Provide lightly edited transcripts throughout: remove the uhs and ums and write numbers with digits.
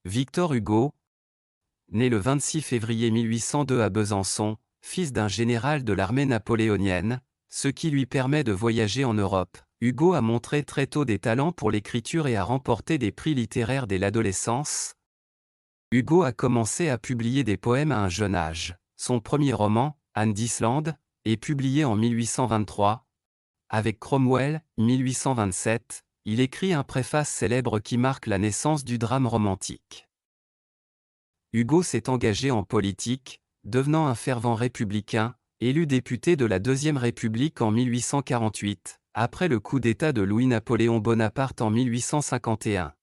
Victor Hugo, né le 26 février 1802 à Besançon, fils d'un général de l'armée napoléonienne, ce qui lui permet de voyager en Europe. Hugo a montré très tôt des talents pour l'écriture et a remporté des prix littéraires dès l'adolescence. Hugo a commencé à publier des poèmes à un jeune âge. Son premier roman, Anne d'Islande, est publié en 1823. Avec Cromwell, 1827, il écrit un préface célèbre qui marque la naissance du drame romantique. Hugo s'est engagé en politique, devenant un fervent républicain, élu député de la Deuxième République en 1848, après le coup d'État de Louis-Napoléon Bonaparte en 1851.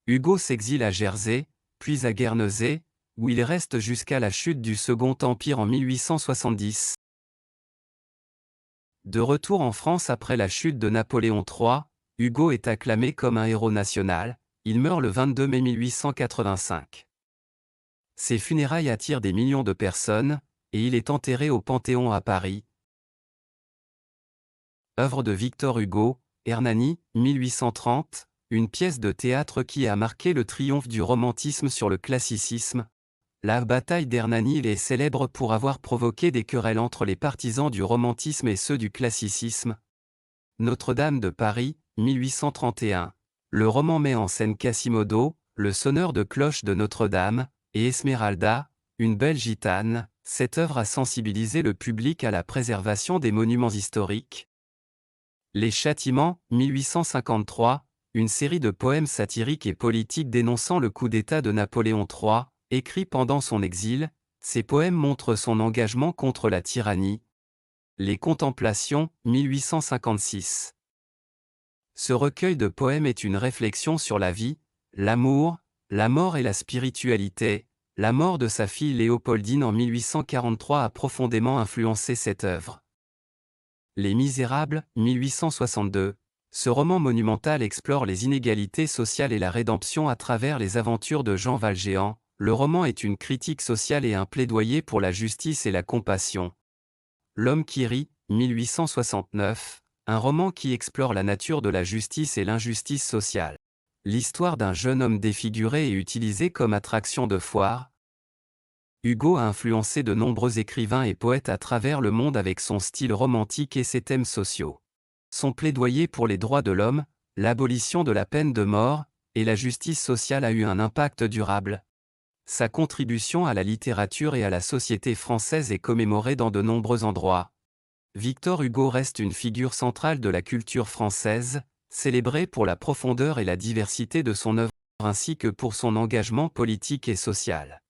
Hugo s'exile à Jersey, puis à Guernesey, où il reste jusqu'à la chute du Second Empire en 1870. De retour en France après la chute de Napoléon III, Hugo est acclamé comme un héros national. Il meurt le 22 mai 1885. Ses funérailles attirent des millions de personnes, et il est enterré au Panthéon à Paris. Œuvre de Victor Hugo, Hernani, 1830, une pièce de théâtre qui a marqué le triomphe du romantisme sur le classicisme. La bataille d'Hernani est célèbre pour avoir provoqué des querelles entre les partisans du romantisme et ceux du classicisme. Notre-Dame de Paris, 1831. Le roman met en scène Quasimodo, le sonneur de cloche de Notre-Dame, et Esmeralda, une belle gitane. Cette œuvre a sensibilisé le public à la préservation des monuments historiques. Les Châtiments, 1853, une série de poèmes satiriques et politiques dénonçant le coup d'État de Napoléon III, écrit pendant son exil. Ces poèmes montrent son engagement contre la tyrannie. Les Contemplations, 1856. Ce recueil de poèmes est une réflexion sur la vie, l'amour, la mort et la spiritualité. La mort de sa fille Léopoldine en 1843 a profondément influencé cette œuvre. Les Misérables, 1862. Ce roman monumental explore les inégalités sociales et la rédemption à travers les aventures de Jean Valjean. Le roman est une critique sociale et un plaidoyer pour la justice et la compassion. L'homme qui rit, 1869. Un roman qui explore la nature de la justice et l'injustice sociale. L'histoire d'un jeune homme défiguré est utilisée comme attraction de foire. Hugo a influencé de nombreux écrivains et poètes à travers le monde avec son style romantique et ses thèmes sociaux. Son plaidoyer pour les droits de l'homme, l'abolition de la peine de mort, et la justice sociale a eu un impact durable. Sa contribution à la littérature et à la société française est commémorée dans de nombreux endroits. Victor Hugo reste une figure centrale de la culture française, célébré pour la profondeur et la diversité de son œuvre ainsi que pour son engagement politique et social.